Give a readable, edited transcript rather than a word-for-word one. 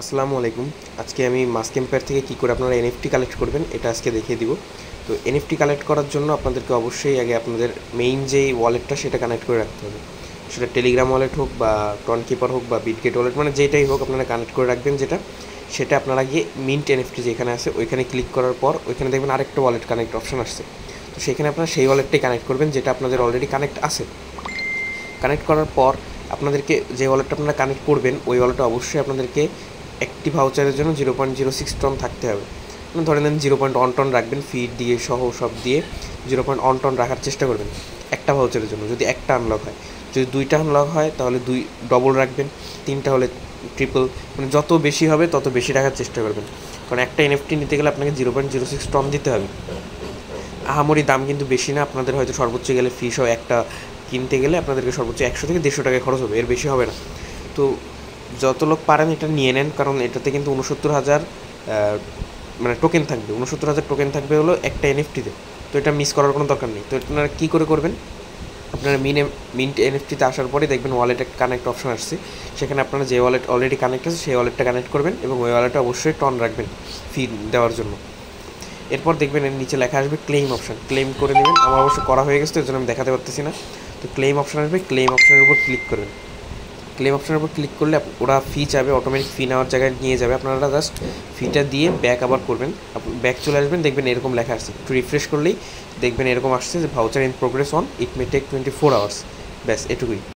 আসসালামু আলাইকুম। আজকে আমি মাসকেম্পায়ার থেকে কী করে আপনারা এনএফটি কালেক্ট করবেন এটা আজকে দেখিয়ে দিব। তো এনএফটি কালেক্ট করার জন্য আপনাদেরকে অবশ্যই আগে আপনাদের মেইন যেই ওয়ালেটটা সেটা কানেক্ট করে রাখতে হবে। সেটা টেলিগ্রাম ওয়ালেট হোক বা টনকিপার হোক বা বিটগেট ওয়ালেট, মানে যেটাই হোক আপনারা কানেক্ট করে রাখবেন। সেটা আপনারা গিয়ে মিন্ট এনএফটি যেখানে আছে ওইখানে ক্লিক করার পর ওইখানে দেখবেন আরেকটা ওয়ালেট কানেক্ট অপশন আসছে। তো সেখানে আপনারা সেই ওয়ালেটটাই কানেক্ট করবেন যেটা আপনাদের অলরেডি কানেক্ট আছে। কানেক্ট করার পর আপনাদেরকে যে ওয়ালেটটা আপনারা কানেক্ট করবেন ওই ওয়ালেটটা অবশ্যই আপনাদেরকে একটি ভাউচারের জন্য 0.06 টন থাকতে হবে। মানে ধরে নেন 0.1 টন রাখবেন, ফিড দিয়ে সহ সব দিয়ে 0.1 টন রাখার চেষ্টা করবেন একটা ভাউচারের জন্য, যদি একটা আনলক হয়। যদি দুইটা আনলক হয় তাহলে ডবল রাখবেন, তিনটা হলে ট্রিপল, মানে যত বেশি হবে তত বেশি রাখার চেষ্টা করবেন। কারণ একটা এনএফটি নিতে গেলে আপনাকে 0.06 টন দিতে হবে। আহামরি দাম কিন্তু বেশি না, আপনাদের হয়তো সর্বোচ্চ গেলে ফিসও একটা কিনতে গেলে আপনাদেরকে সর্বোচ্চ 100 থেকে 150 টাকা খরচ হবে, এর বেশি হবে না। তো যত লোক পারেন এটা নিয়ে নেন, কারণ এটাতে কিন্তু 69,000 মানে টোকেন থাকবে, 69,000 টোকেন থাকবে হলো একটা এনএফটিতে। তো এটা মিস করার কোনো দরকার নেই। তো আপনারা কী করে করবেন, আপনারা মিন্ট এনএফটিতে আসার পরে দেখবেন ওয়ালেটে কানেক্ট অপশন আসছে। সেখানে আপনারা যে ওয়ালেট অলরেডি কানেক্ট আছে সেই ওয়ালেটটা কানেক্ট করবেন এবং ওই ওয়ালেটে অবশ্যই টন রাখবেন ফি দেওয়ার জন্য। এরপর দেখবেন এর নিচে লেখা আসবে ক্লেম অপশন, ক্লেম করে নেবেন। আমার অবশ্য করা হয়ে গেছে, এর জন্য আমি দেখাতে পারতেছি না। তো ক্লেম অপশন আসবে, ক্লেম অপশনের উপর ক্লিক করবেন। ক্লেম অপশনের উপর ক্লিক করলে ওরা ফি চাবে, অটোমেটিক ফি নেওয়ার জায়গায় নিয়ে যাবে। আপনারা জাস্ট ফিটা দিয়ে ব্যাক আবার করবেন, ব্যাক চলে আসবেন, দেখবেন এরকম লেখা আসছে। একটু রিফ্রেশ করলেই দেখবেন এরকম আসছে যে voucher in progress on, it may take 24 hours. ব্যাস এটুকুই।